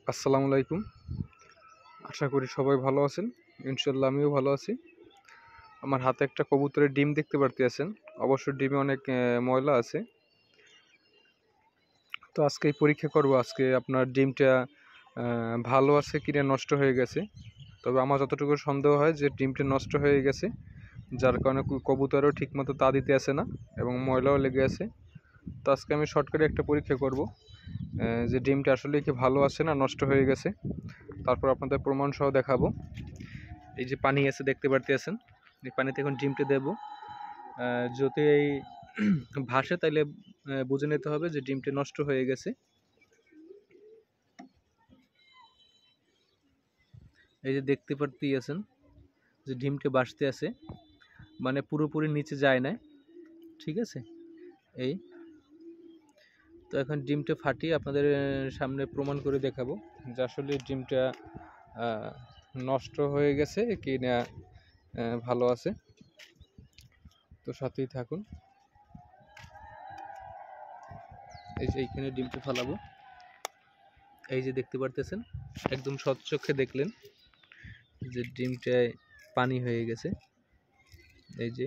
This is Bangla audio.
আসসালামু আলাইকুম। আশা করি সবাই ভালো আছেন। ইনশাল্লাহ আমিও ভালো আছি। আমার হাতে একটা কবুতরের ডিম দেখতে পারতেছেন। অবশ্য ডিমে অনেক ময়লা আছে। তো আজকে পরীক্ষা করব আজকে আপনার ডিমটা ভালো আছে কিনা নষ্ট হয়ে গেছে। তবে আমার যতটুকু সন্দেহ হয় যে ডিমটা নষ্ট হয়ে গেছে, যার কারণে কবুতরও ঠিকমতো তা দিতে আসে না এবং ময়লাও লেগে আছে। তো আজকে আমি শর্টকাটে একটা পরীক্ষা করব যে ডিমটা আসলে কি ভালো আছে না নষ্ট হয়ে গেছে। তারপর আপনাদের প্রমাণ সহ দেখাবো। এই যে পানি আছে দেখতে পারতেছেন, এই পানিতে এখন ডিমটা দেব। যদি এই ভাসে তাইলে বুঝে নিতে হবে যে ডিমটা নষ্ট হয়ে গেছে। এই যে দেখতে পারতেছেন যে ডিমটা ভাসতে আছে, মানে পুরোপুরি নিচে যায় না। ঠিক আছে, এই তো এখন ডিমটা ফাটিয়ে আপনাদের সামনে প্রমাণ করে দেখাবো যে আসলে ডিমটা নষ্ট হয়ে গেছে কি না ভালো আছে। তো সাথেই থাকুন। এই যে এইখানে ডিমটা ফালাবো, এই যে দেখতে পারতেছেন, একদম স্বচ্ছকে দেখলেন যে ডিমটায় পানি হয়ে গেছে। এই যে